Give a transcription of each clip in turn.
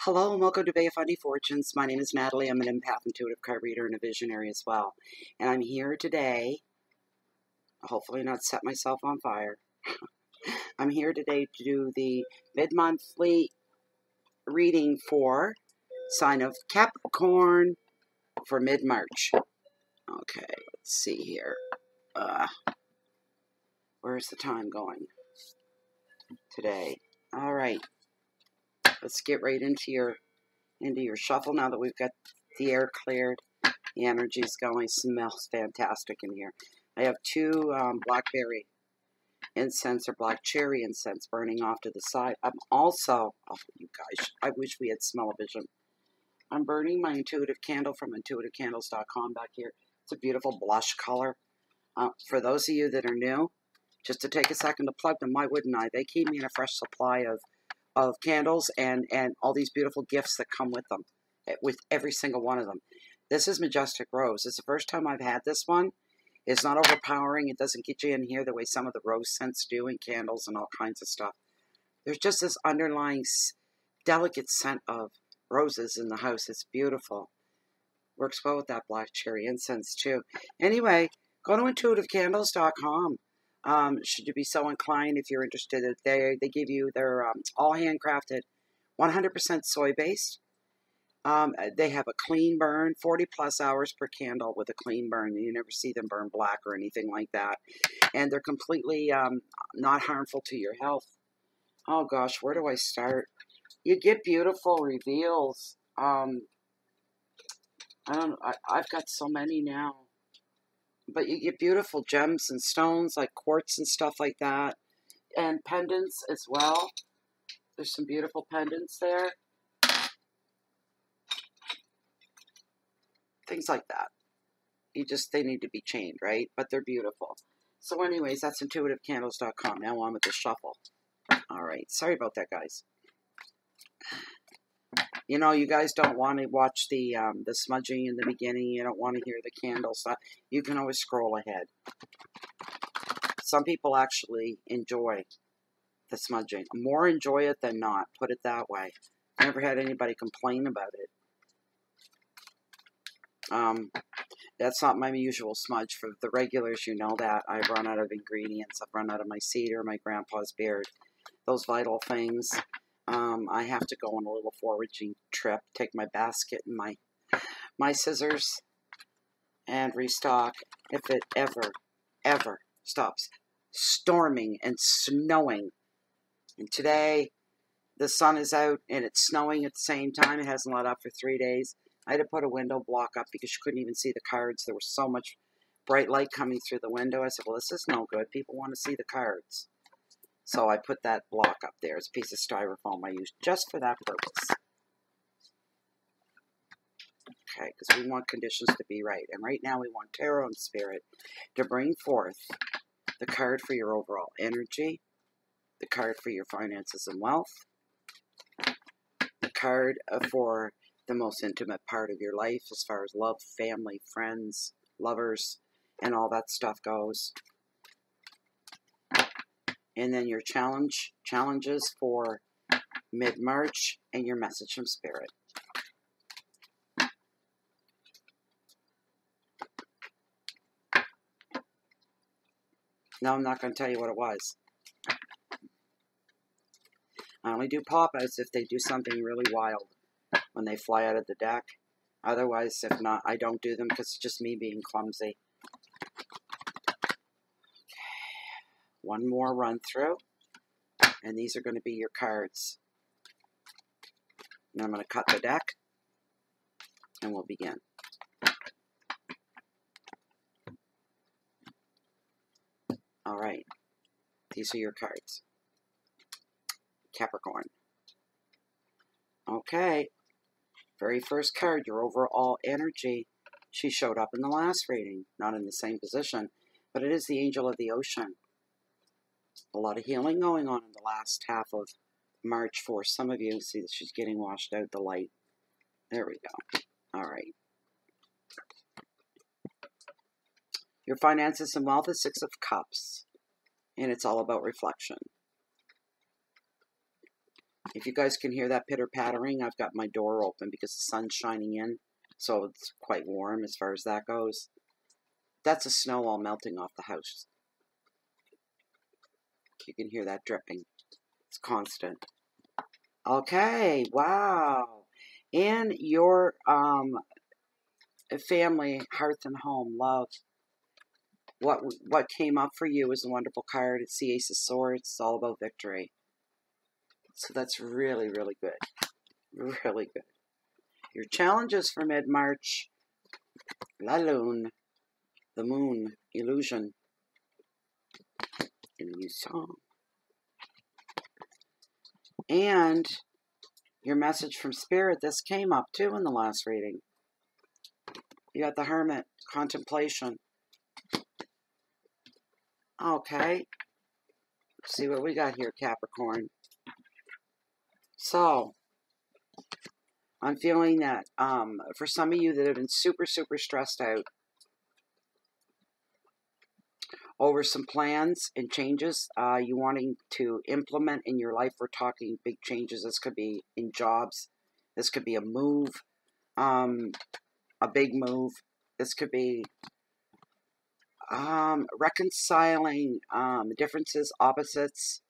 Hello and welcome to Bay of Funny Fortunes. My name is Natalie. I'm an empath, intuitive card reader, and a visionary as well. And I'm here today, hopefully not set myself on fire. I'm here today to do the mid-monthly reading for sign of Capricorn for mid-March. Okay, let's see here. Where's the time going today? All right, let's get right into your shuffle now that we've got the air cleared. The energy's going. Smells fantastic in here. I have two blackberry incense or black cherry incense burning off to the side. I'm also, oh, you guys, I wish we had smell-o-vision. I'm burning my intuitive candle from intuitivecandles.com back here. It's a beautiful blush color. For those of you that are new, just to take a second to plug them, why wouldn't I? They keep me in a fresh supply of candles and all these beautiful gifts that come with them, with every single one of them. This is Majestic Rose. It's the first time I've had this one. It's not overpowering. It doesn't get you in here the way some of the rose scents do in candles and all kinds of stuff. There's just this underlying delicate scent of roses in the house. It's beautiful. Works well with that black cherry incense too. Anyway, go to intuitivecandles.com. Should you be so inclined, if you're interested, they give you their all handcrafted, 100% soy based. They have a clean burn, 40 plus hours per candle with a clean burn. You never see them burn black or anything like that. And they're completely not harmful to your health. Oh gosh, where do I start? You get beautiful reveals. I've got so many now. But you get beautiful gems and stones like quartz and stuff like that. And pendants as well. There's some beautiful pendants there. Things like that. They need to be chained, right? But they're beautiful. So anyways, that's intuitivecandles.com. Now on with the shuffle. All right. Sorry about that, guys. You know, you guys don't want to watch the smudging in the beginning. You don't want to hear the candles. You can always scroll ahead. Some people actually enjoy the smudging. More enjoy it than not. Put it that way. Never had anybody complain about it. That's not my usual smudge. For the regulars, you know that. I've run out of ingredients. I've run out of my cedar, my grandpa's beard. Those vital things. I have to go on a little foraging trip, take my basket and my scissors, and restock if it ever stops storming and snowing. And today, the sun is out and it's snowing at the same time. It hasn't let up for 3 days. I had to put a window block up because you couldn't even see the cards. There was so much bright light coming through the window. I said, well, this is no good. People want to see the cards. So I put that block up there. It's a piece of styrofoam I used just for that purpose. Okay, because we want conditions to be right. And right now we want Tarot and Spirit to bring forth the card for your overall energy, the card for your finances and wealth, the card for the most intimate part of your life as far as love, family, friends, lovers, and all that stuff goes. And then your challenges for mid-March, and your message from Spirit. No, I'm not going to tell you what it was. I only do pop-outs if they do something really wild when they fly out of the deck. Otherwise, if not, I don't do them because it's just me being clumsy. One more run through, and these are going to be your cards. And I'm going to cut the deck, and we'll begin. All right, these are your cards. Capricorn. Okay, very first card, your overall energy. She showed up in the last reading, not in the same position, but it is the Angel of the Ocean. A lot of healing going on in the last half of March for some of you. See that she's getting washed out, the light. There we go. All right. Your finances and wealth is 6 of Cups. And it's all about reflection. If you guys can hear that pitter-pattering, I've got my door open because the sun's shining in, so it's quite warm as far as that goes. That's the snow all melting off the house. You can hear that dripping. It's constant. Okay, wow. In your family, hearth and home, love, what came up for you is a wonderful card. It's the Ace of Swords. It's all about victory. So that's really, really good. Really good. Your challenges for mid-March. La Lune. The moon. Illusion. Illusion. And your message from Spirit. This came up too in the last reading. You got the Hermit. Contemplation. Okay. Let's see what we got here, Capricorn. So, I'm feeling that for some of you that have been super, super stressed out over some plans and changes you wanting to implement in your life. We're talking big changes. This could be in jobs. This could be a move, a big move. This could be reconciling differences, opposites.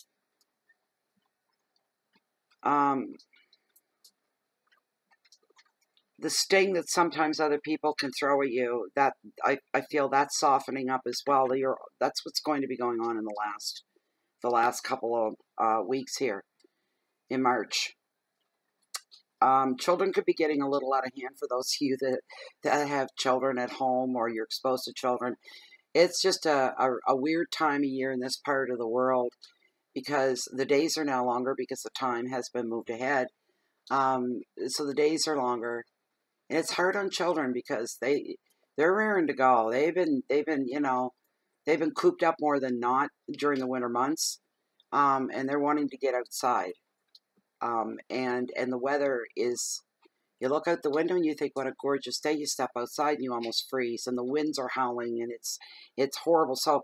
The sting that sometimes other people can throw at you, that I feel that's softening up as well. That's what's going to be going on in the last couple of weeks here in March. Children could be getting a little out of hand for those of you that have children at home or you're exposed to children. It's just a weird time of year in this part of the world because the days are now longer because the time has been moved ahead. So the days are longer. And it's hard on children because they're raring to go. They've been cooped up more than not during the winter months, and they're wanting to get outside. And the weather is, you look out the window and you think, what a gorgeous day. You step outside and you almost freeze, and the winds are howling, and it's horrible. So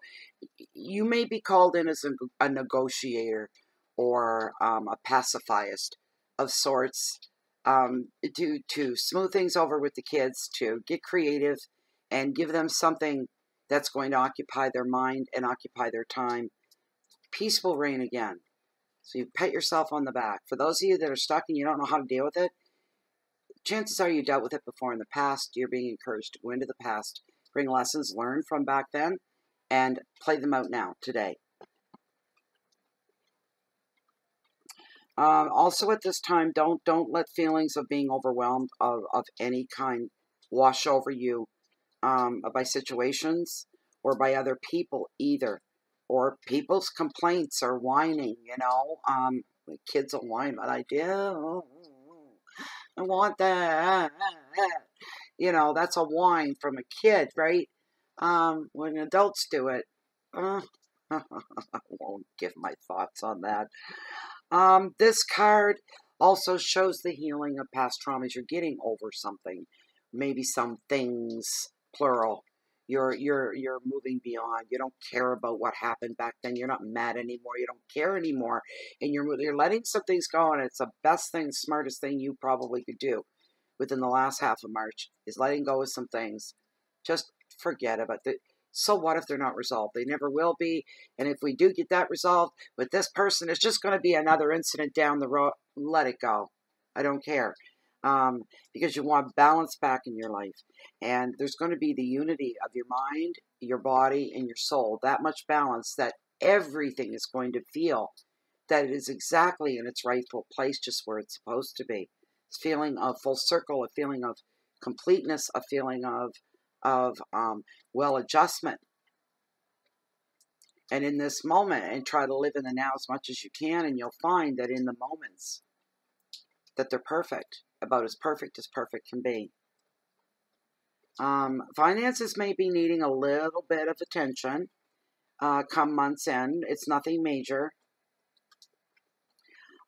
you may be called in as a negotiator or a pacifist of sorts. To smooth things over with the kids, to get creative and give them something that's going to occupy their mind and occupy their time. Peace will reign again. So you pat yourself on the back. For those of you that are stuck and you don't know how to deal with it, chances are you dealt with it before in the past. You're being encouraged to go into the past, bring lessons learned from back then, and play them out now, today. Also at this time, don't let feelings of being overwhelmed of any kind wash over you by situations or by other people either. Or people's complaints or whining, kids will whine, but I want that. That's a whine from a kid, right? When adults do it, I won't give my thoughts on that. This card also shows the healing of past traumas. You're getting over something, maybe some things, plural. You're moving beyond. You don't care about what happened back then. You're not mad anymore. You don't care anymore, and you're letting some things go. And it's the best thing, smartest thing you probably could do within the last half of March is letting go of some things. Just forget about it. So what if they're not resolved? They never will be. And if we do get that resolved with this person, it's just going to be another incident down the road. Let it go. I don't care. Because you want balance back in your life. And there's going to be the unity of your mind, your body, and your soul. That much balance that everything is going to feel that it is exactly in its rightful place, just where it's supposed to be. It's a feeling of full circle, a feeling of completeness, a feeling of well-adjustment. And in this moment, and try to live in the now as much as you can, and you'll find that in the moments that they're perfect, about as perfect can be. Finances may be needing a little bit of attention come month's end. It's nothing major.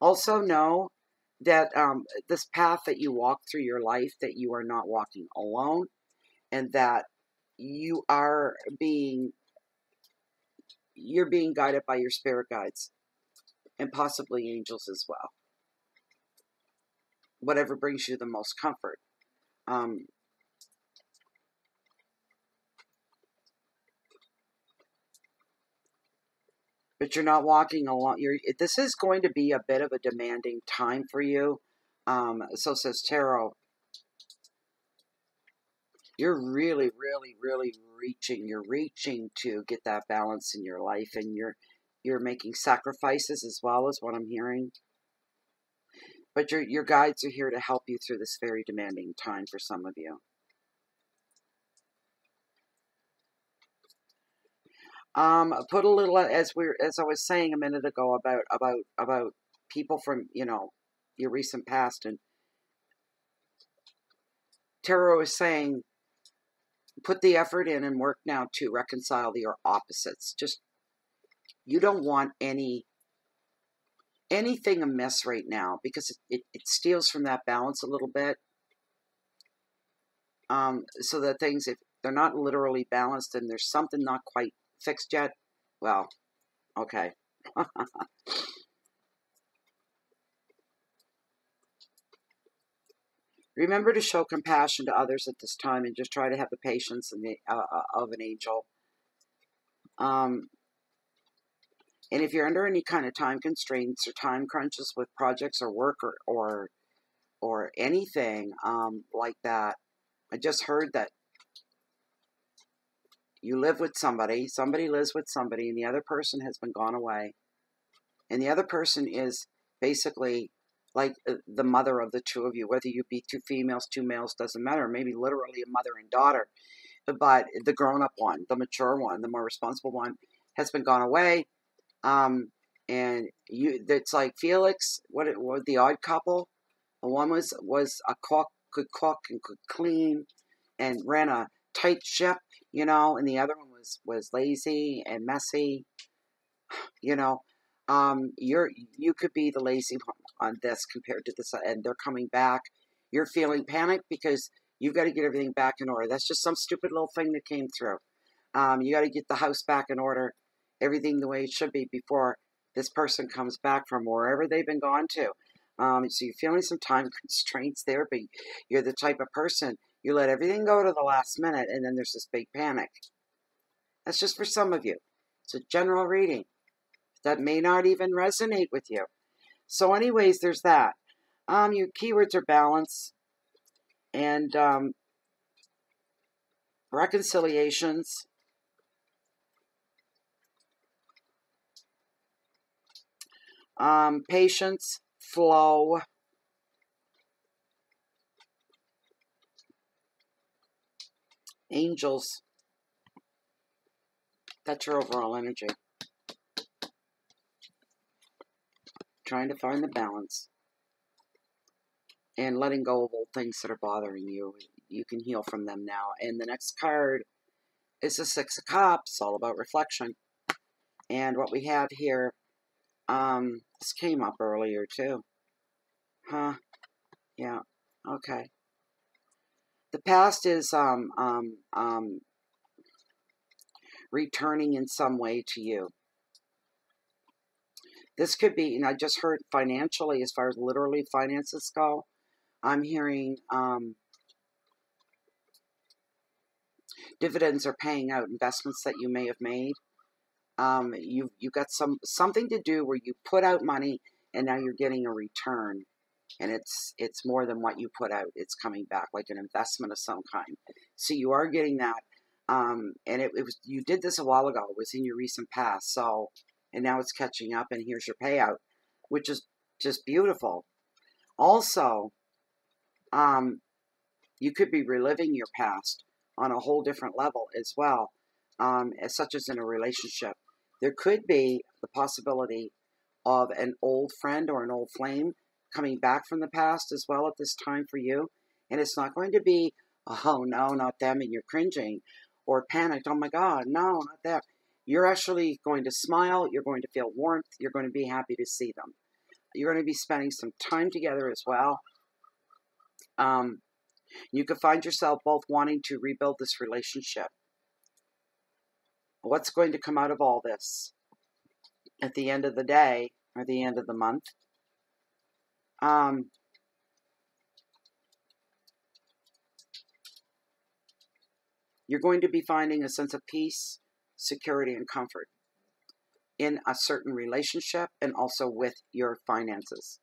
Also know that this path that you walk through your life, that you are not walking alone, and that you're being guided by your spirit guides and possibly angels as well. whatever brings you the most comfort. But you're not walking along. This is going to be a bit of a demanding time for you. So says Tarot. You're really, really, really reaching. You're reaching to get that balance in your life, and you're making sacrifices as well, as what I'm hearing. But your guides are here to help you through this very demanding time for some of you. Put a little, as I was saying a minute ago about people from, you know, your recent past, and Tarot is saying, put the effort in and work now to reconcile your opposites. Just, you don't want anything amiss right now, because it steals from that balance a little bit. So that things, if they're not literally balanced and there's something not quite fixed yet, well, okay. Remember to show compassion to others at this time, and just try to have the patience and of an angel. And if you're under any kind of time constraints or time crunches with projects or work or anything like that, I just heard that you live with somebody lives with somebody, and the other person has been gone away. And the other person is basically like the mother of the two of you, whether you be two females, two males, doesn't matter. Maybe literally a mother and daughter. But the grown-up one, the mature one, the more responsible one, has been gone away. And it's like Felix, what the Odd Couple. One was a cook, could cook and could clean and ran a tight ship, you know, and the other one was lazy and messy, you know. You could be the lazy one on this compared to this, and they're coming back. You're feeling panicked because you've got to get everything back in order. That's just some stupid little thing that came through. You got to get the house back in order, everything the way it should be before this person comes back from wherever they've been gone to. So you're feeling some time constraints there, but you're the type of person, you let everything go to the last minute, and then there's this big panic. That's just for some of you. It's a general reading that may not even resonate with you. So anyways, there's that. Your keywords are balance and reconciliations. Patience, flow, angels. That's your overall energy. Trying to find the balance and letting go of old things that are bothering you. You can heal from them now. And the next card is the Six of Cups, all about reflection. And what we have here, this came up earlier too. Huh? Yeah. Okay. The past is returning in some way to you. This could be, and I just heard financially, as far as literally finances go, I'm hearing dividends are paying out, investments that you may have made. You've got something to do where you put out money and now you're getting a return, and it's more than what you put out. It's coming back like an investment of some kind. So you are getting that, and it was, you did this a while ago. It was in your recent past, so, and now it's catching up, and here's your payout, which is just beautiful. Also, you could be reliving your past on a whole different level as well, as such as in a relationship. There could be the possibility of an old friend or an old flame coming back from the past as well at this time for you. And it's not going to be, oh no, not them, and you're cringing or panicked. Oh my God, no, not that. You're actually going to smile. You're going to feel warmth. You're going to be happy to see them. You're going to be spending some time together as well. You could find yourself both wanting to rebuild this relationship. What's going to come out of all this at the end of the day or the end of the month? You're going to be finding a sense of peace, security, and comfort in a certain relationship and also with your finances.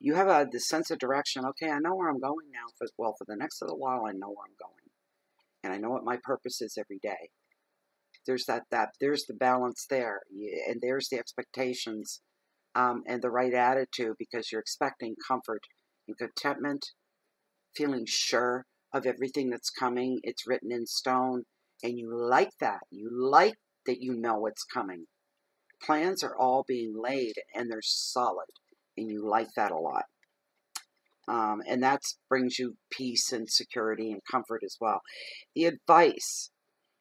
You have the sense of direction. Okay, I know where I'm going now. For the next little while, I know where I'm going. And I know what my purpose is every day. There's there's the balance there. And there's the expectations and the right attitude, because you're expecting comfort and contentment, feeling sure of everything that's coming. It's written in stone. And you like that. You like that you know what's coming. Plans are all being laid and they're solid. And you like that a lot. And that brings you peace and security and comfort as well. The advice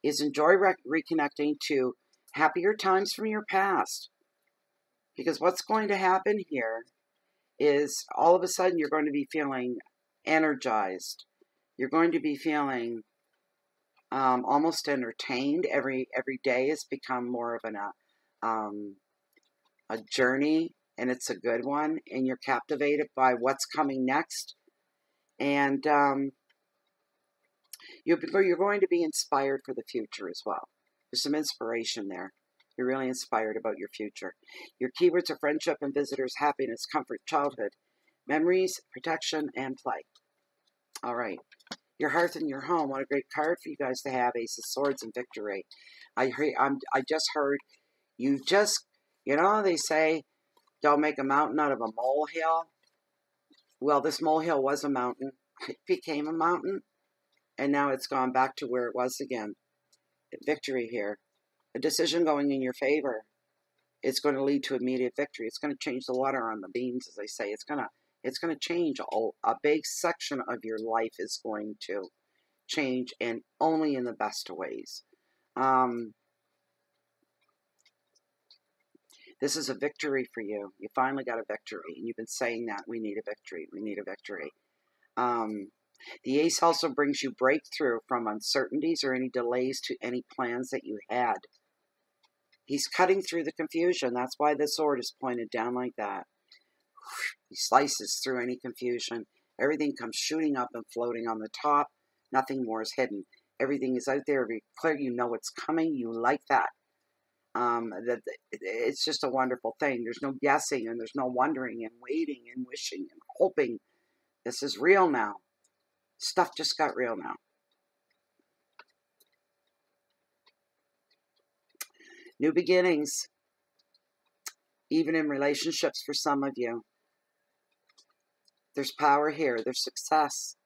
is enjoy reconnecting to happier times from your past. Because what's going to happen here is all of a sudden you're going to be feeling energized. You're going to be feeling almost entertained. Every day has become more of a journey, and it's a good one, and you're captivated by what's coming next. And you're going to be inspired for the future as well. There's some inspiration there. You're really inspired about your future. Your keywords are friendship and visitors, happiness, comfort, childhood, memories, protection, and play. All right. Your hearth and your home. What a great card for you guys to have. Ace of Swords and victory. I just heard you just, they say don't make a mountain out of a molehill. Well, this molehill was a mountain. It became a mountain. And now it's gone back to where it was again. Victory here. A decision going in your favor. It's going to lead to immediate victory. It's going to change the water on the beans, as they say. It's going to change. A big section of your life is going to change, and only in the best of ways. This is a victory for you. You finally got a victory. And you've been saying that. We need a victory. We need a victory. The ace also brings you breakthrough from uncertainties or any delays to any plans that you had. He's cutting through the confusion. That's why the sword is pointed down like that. He slices through any confusion. Everything comes shooting up and floating on the top. Nothing more is hidden. Everything is out there. Clear. You know what's coming. You like that. It's just a wonderful thing. There's no guessing and there's no wondering and waiting and wishing and hoping. This is real now. Stuff just got real now. New beginnings, even in relationships for some of you. There's power here. There's success.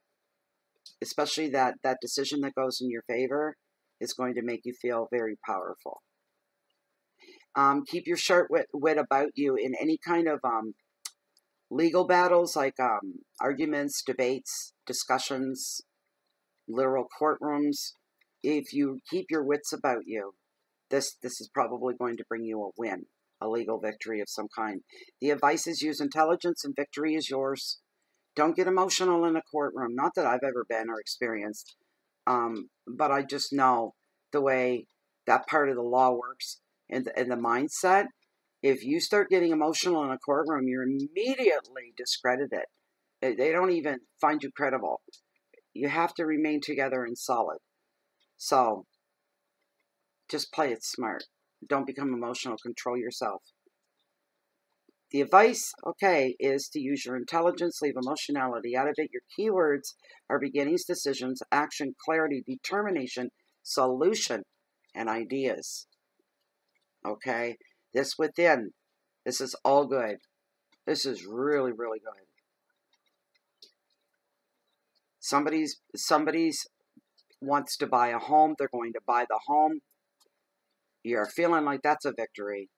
Especially that decision that goes in your favor is going to make you feel very powerful. Keep your sharp wit about you in any kind of legal battles, like arguments, debates, discussions, literal courtrooms. If you keep your wits about you, this is probably going to bring you a win, a legal victory of some kind. The advice is use intelligence and victory is yours. Don't get emotional in a courtroom. Not that I've ever been or experienced, but I just know the way that part of the law works and the mindset. If you start getting emotional in a courtroom, you're immediately discredited. They don't even find you credible. You have to remain together and solid. So just play it smart. Don't become emotional. Control yourself. The advice, okay, is to use your intelligence, leave emotionality out of it. Your keywords are beginnings, decisions, action, clarity, determination, solution, and ideas. Okay? This within. This is all good. This is really, really good. Somebody's wants to buy a home. They're going to buy the home. You're feeling like that's a victory.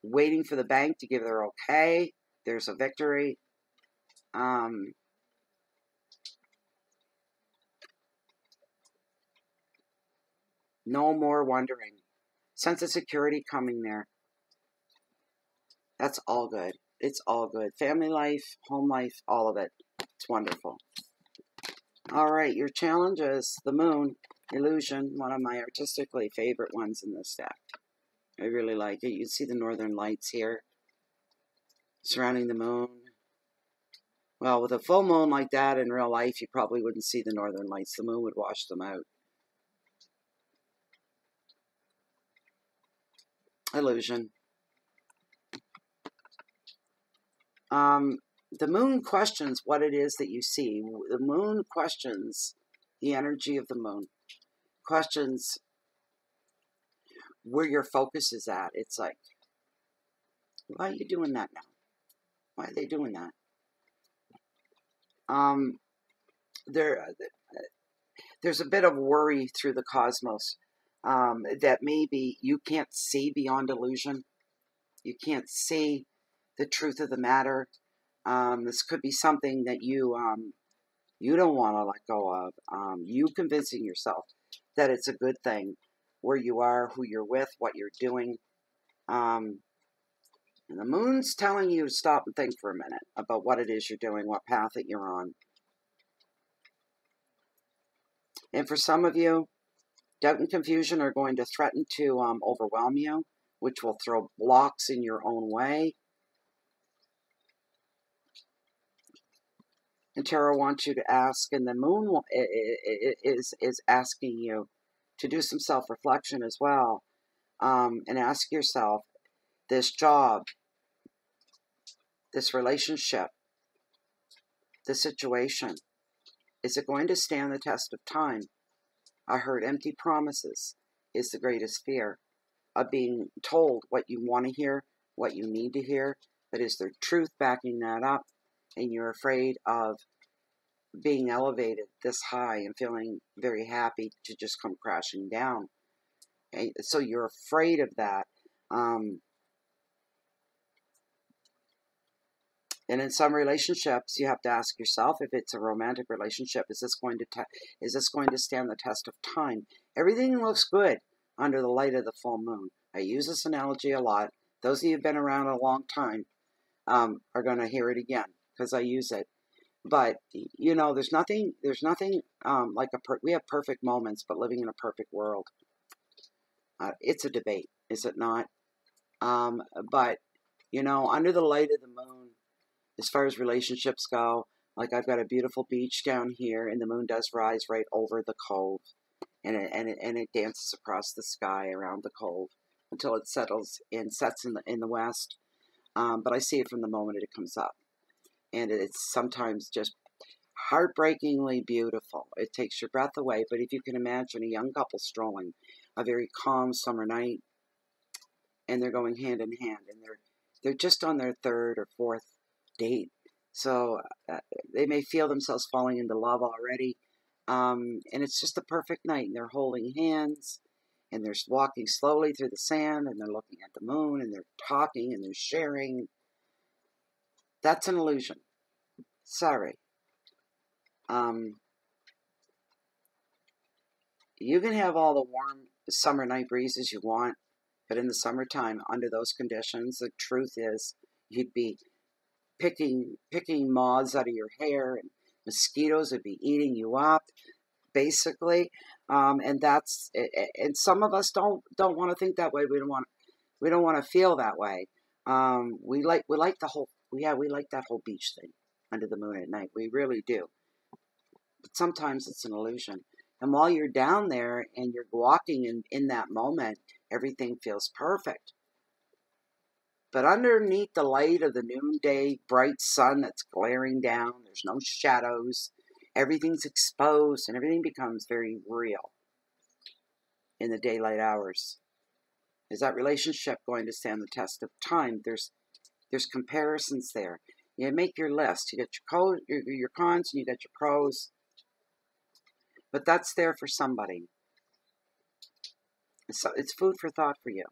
Waiting for the bank to give their okay. There's a victory. No more wondering. Sense of security coming there. That's all good. It's all good. Family life, home life, all of it. It's wonderful. All right, your challenges. The moon, illusion, one of my artistically favorite ones in this deck. I really like it. You see the northern lights here surrounding the moon. Well, with a full moon like that in real life, you probably wouldn't see the northern lights. The moon would wash them out. Illusion. The moon questions what it is that you see. The moon questions the energy of the moon. Questions where your focus is at. It's like, why are you doing that now? Why are they doing that? There's a bit of worry through the cosmos that maybe you can't see beyond illusion. You can't see the truth of the matter. This could be something that you don't want to let go of. You convincing yourself that it's a good thing where you are, who you're with, what you're doing. And the moon's telling you to stop and think for a minute about what it is you're doing, what path that you're on. And for some of you, doubt and confusion are going to threaten to overwhelm you, which will throw blocks in your own way. And Tarot wants you to ask, and the moon is asking you to do some self-reflection as well, and ask yourself, this job, this relationship, this situation, is it going to stand the test of time? I heard empty promises is the greatest fear of being told what you want to hear, what you need to hear, but is there truth backing that up? And you're afraid of being elevated this high and feeling very happy to just come crashing down. And so you're afraid of that. And in some relationships, you have to ask yourself, if it's a romantic relationship, is this going to stand the test of time? Everything looks good under the light of the full moon. I use this analogy a lot. Those of you who've been around a long time are going to hear it again because I use it. But you know, there's nothing like we have perfect moments, but living in a perfect world, it's a debate, is it not? But you know, under the light of the moon, as far as relationships go, like I've got a beautiful beach down here, and the moon does rise right over the cove, and it dances across the sky around the cove until it sets in the west. But I see it from the moment it comes up, and it's sometimes just heartbreakingly beautiful. It takes your breath away. But if you can imagine a young couple strolling a very calm summer night, and they're going hand in hand, and they're just on their third or fourth date, so they may feel themselves falling into love already, and it's just the perfect night, and they're holding hands, and they're walking slowly through the sand, and they're looking at the moon, and they're talking, and they're sharing. That's an illusion. Sorry. You can have all the warm summer night breezes you want, but in the summertime, under those conditions, the truth is you'd be picking moths out of your hair, and mosquitoes would be eating you up, basically. And some of us don't want to think that way. We don't want to feel that way. We like that whole beach thing under the moon at night. We really do. But sometimes it's an illusion. And while you're down there and you're walking in that moment, everything feels perfect. But underneath the light of the noonday bright sun that's glaring down, there's no shadows, everything's exposed, and everything becomes very real in the daylight hours. Is that relationship going to stand the test of time? There's comparisons there. You make your list. You get your cons and you get your pros. But that's there for somebody. So it's food for thought for you.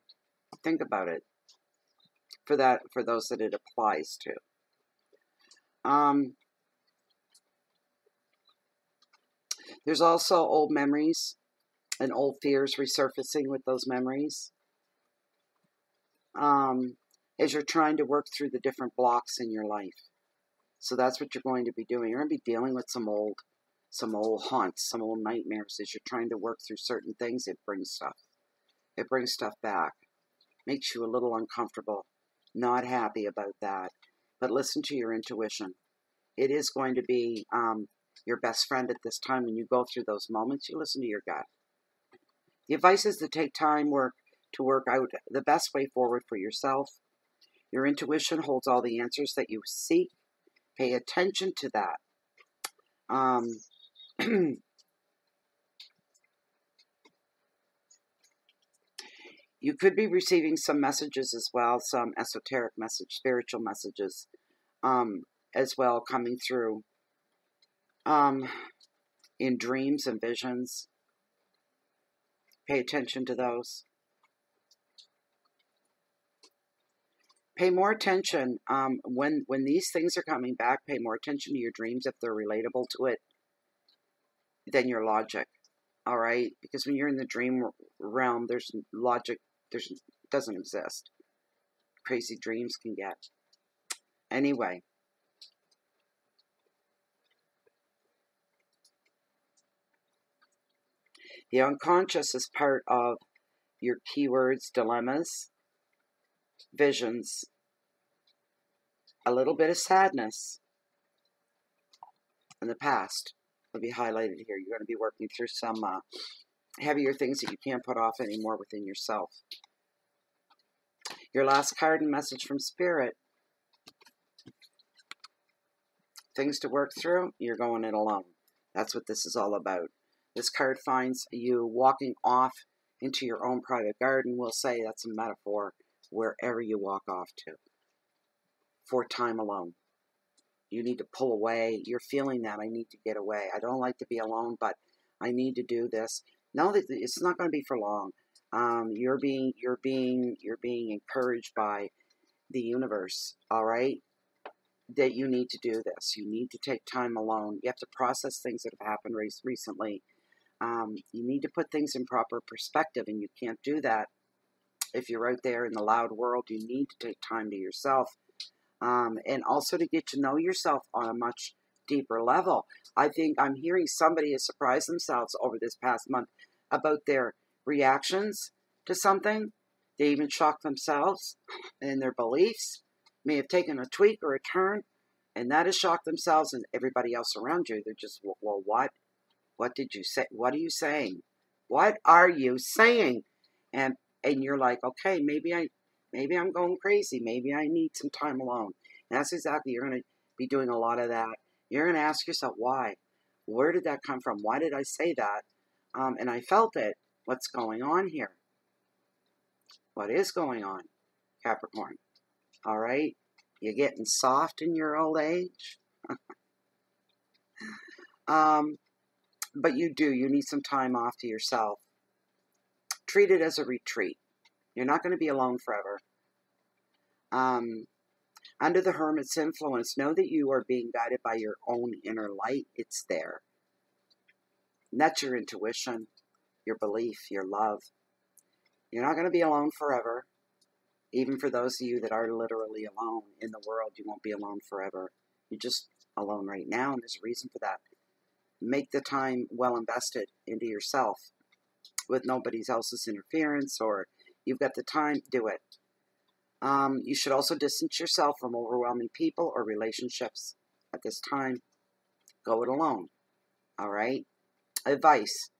Think about it. For those that it applies to. There's also old memories and old fears resurfacing with those memories. As you're trying to work through the different blocks in your life. So that's what you're going to be doing. You're going to be dealing with some old haunts, some old nightmares. As you're trying to work through certain things, it brings stuff. It brings stuff back. Makes you a little uncomfortable. Not happy about that. But listen to your intuition. it is going to be your best friend at this time. When you go through those moments, you listen to your gut. The advice is to take time to work out the best way forward for yourself. Your intuition holds all the answers that you seek. Pay attention to that. You could be receiving some messages as well, some esoteric message, spiritual messages as well coming through in dreams and visions. Pay attention to those. Pay more attention when these things are coming back. Pay more attention to your dreams if they're relatable to it than your logic. All right, because when you're in the dream realm, there's logic. Doesn't exist. Crazy dreams can get. Anyway. The unconscious is part of your keywords, dilemmas, visions, a little bit of sadness in the past will be highlighted here. You're going to be working through some heavier things that you can't put off anymore within yourself. Your last card and message from Spirit. Things to work through, you're going it alone. That's what this is all about. This card finds you walking off into your own private garden. We'll say that's a metaphor, wherever you walk off to, for time alone. You need to pull away. You're feeling that. I need to get away. I don't like to be alone, but I need to do this. No, it's not going to be for long. You're being encouraged by the universe. All right, that you need to do this. You need to take time alone. You have to process things that have happened recently. You need to put things in proper perspective, and you can't do that if you're out there in the loud world. You need to take time to yourself, and also to get to know yourself on a much deeper level. I think I'm hearing somebody has surprised themselves over this past month about their reactions to something. They even shocked themselves, and their beliefs may have taken a tweak or a turn, and that has shocked themselves and everybody else around you. They're just, well, what? What did you say? What are you saying? What are you saying? And you're like, okay, maybe I'm going crazy. Maybe I need some time alone. And that's exactly, you're going to be doing a lot of that. You're going to ask yourself, why? Where did that come from? Why did I say that? And I felt it. What's going on here? What is going on, Capricorn? All right? You're getting soft in your old age. But you need some time off to yourself. Treat it as a retreat. You're not going to be alone forever. Under the Hermit's influence, know that you are being guided by your own inner light. It's there. And that's your intuition, your belief, your love. You're not going to be alone forever. Even for those of you that are literally alone in the world, you won't be alone forever. You're just alone right now, and there's a reason for that. Make the time well invested into yourself with nobody else's interference, or you've got the time, do it. You should also distance yourself from overwhelming people or relationships at this time. Go it alone. All right? Advice.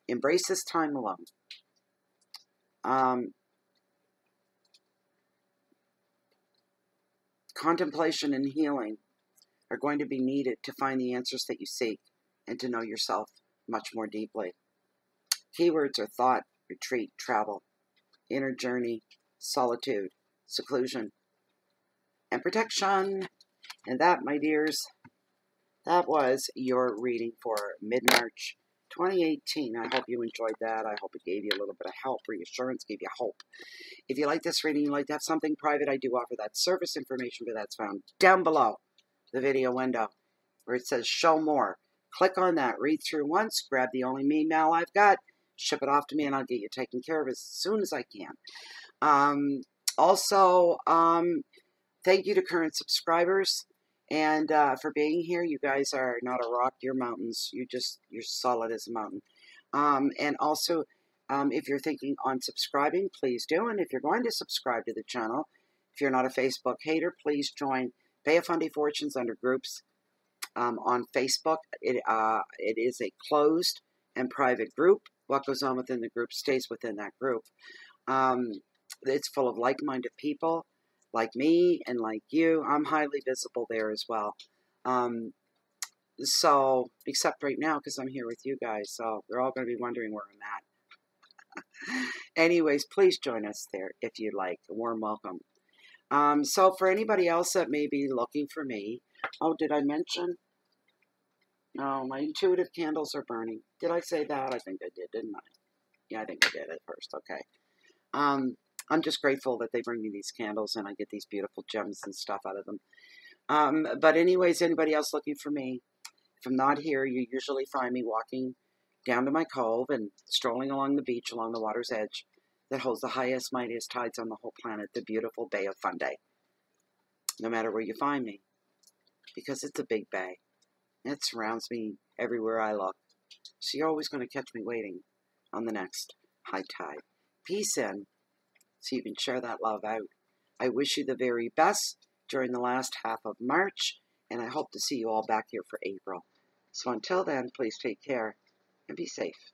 Embrace this time alone. Contemplation and healing are going to be needed to find the answers that you seek and to know yourself much more deeply. Keywords are thought, retreat, travel, inner journey, solitude, seclusion, and protection. And that, my dears, that was your reading for mid-March 2018. I hope you enjoyed that. I hope it gave you a little bit of help, reassurance, gave you hope. If you like this reading, you'd like to have something private, I do offer that service information, but that's found down below the video window where it says show more. Click on that, read through once, grab the only email I've got, ship it off to me, and I'll get you taken care of as soon as I can. Also, thank you to current subscribers and for being here. You guys are not a rock, you're mountains. You're solid as a mountain. And also, if you're thinking on subscribing, please do. And if you're going to subscribe to the channel, if you're not a Facebook hater, please join Pay a Fundy Fortunes under groups on Facebook. It is a closed and private group. What goes on within the group stays within that group. It's full of like-minded people, like me and like you. I'm highly visible there as well. So, except right now, because I'm here with you guys, so they're all going to be wondering where I'm at. Anyways, please join us there if you'd like. A warm welcome. So for anybody else that may be looking for me, oh, did I mention? No, my intuitive candles are burning. Did I say that? I think I did, didn't I? Yeah, I think I did at first. Okay. I'm just grateful that they bring me these candles and I get these beautiful gems and stuff out of them. But anyways, anybody else looking for me? If I'm not here, you usually find me walking down to my cove and strolling along the beach along the water's edge that holds the highest, mightiest tides on the whole planet, the beautiful Bay of Fundy. No matter where you find me, because it's a big bay. It surrounds me everywhere I look. So you're always going to catch me waiting on the next high tide. Peace in, so you can share that love out. I wish you the very best during the last half of March, and I hope to see you all back here for April. So until then, please take care and be safe.